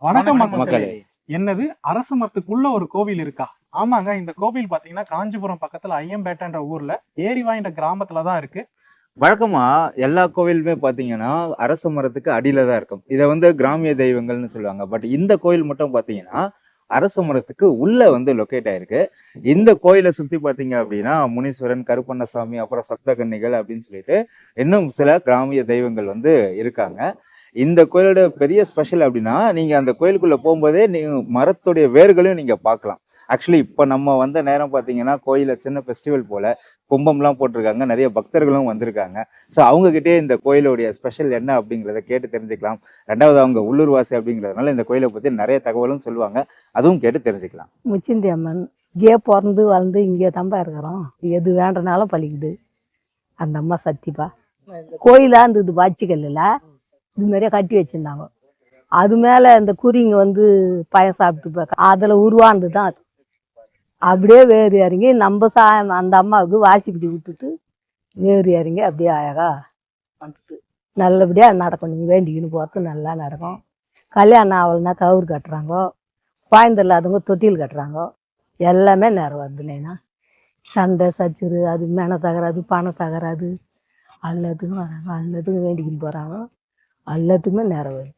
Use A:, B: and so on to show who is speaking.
A: வணக்கம்
B: மக்களே.
A: மக்களே. என்னது அரச மரத்துக்குள்ள ஒரு கோவில் இருக்கா? ஆமாங்க, இந்த கோவில் பாத்தீங்கன்னா காஞ்சிபுரம் பக்கத்துல ஐயம்பேட்டைன்ற ஊர்ல ஏரிவாய்ன்ற கிராமத்துலதான் இருக்கு.
B: வழக்கமா எல்லா கோவிலுமே பாத்தீங்கன்னா அரச மரத்துக்கு அடியில தான் இருக்கும். இதை கிராமிய தெய்வங்கள்னு சொல்லுவாங்க. பட் இந்த கோயில் மட்டும் பாத்தீங்கன்னா அரச மரத்துக்கு உள்ள லொக்கேட் ஆயிருக்கு. இந்த கோயிலை சுத்தி பாத்தீங்க அப்படின்னா முனீஸ்வரன், கருப்பண்ணசாமி, அப்புறம் சப்தகன்னிகள் அப்படின்னு சொல்லிட்டு இன்னும் சில கிராமிய தெய்வங்கள் இருக்காங்க. இந்த கோயிலோட பெரிய ஸ்பெஷல் அப்படின்னா நீங்க அந்த கோயிலுக்குள்ள போகும்போதே நீங்க மரத்துடைய வேர்களையும் நீங்க பார்க்கலாம். ஆக்சுவலி இப்ப நம்ம வந்த நேரம் பாத்தீங்கன்னா கோயில சின்ன ஃபெஸ்டிவல் போல கும்பம்லாம் போட்டிருக்காங்க, நிறைய பக்தர்களும் வந்திருக்காங்க. ஸோ அவங்க கிட்டே இந்த கோயிலுடைய ஸ்பெஷல் என்ன அப்படிங்கிறத கேட்டு தெரிஞ்சுக்கலாம். ரெண்டாவது அவங்க உள்ளூர்வாசி அப்படிங்கிறதுனால இந்த கோயிலை பத்தி நிறைய தகவலும் சொல்லுவாங்க, அதுவும் கேட்டு தெரிஞ்சுக்கலாம்.
C: முச்சிந்தி அம்மன் இங்கே பிறந்து வளர்ந்து இங்கே தம்பா இருக்கிறோம். எது வேண்டனாலும் பழிக்குது. அந்த அம்மா சத்திப்பா கோயிலா இருந்தது பாச்சிக்கல்ல, இது மாதிரியே கட்டி வச்சிருந்தாங்க. அது மேல இந்த குறிங்க பயம் சாப்பிட்டு அதுல உருவானது தான் அது. அப்படியே வேறு இறங்கி நம்ம அந்த அம்மாவுக்கு வாசிப்பிடி விட்டுட்டு வேறு இறங்கி அப்படியே அழகா வந்துட்டு நல்லபடியா நடக்கணும். வேண்டிக்கின்னு போகிறது நல்லா நடக்கும். கல்யாணம் ஆகலைன்னா கவுறு கட்டுறாங்க, குழந்தை இல்லாதவங்க தொட்டில் கட்டுறாங்க, எல்லாமே நிறைவேறுதுன்னா. சண்டை சச்சரு அது மென தகராது, பணம் தகராது, எல்லாத்துக்கும் வராங்க, எல்லாத்துக்கும் வேண்டிக்கின்னு போகிறாங்க, எல்லாத்துக்குமே நிறைவேறும்.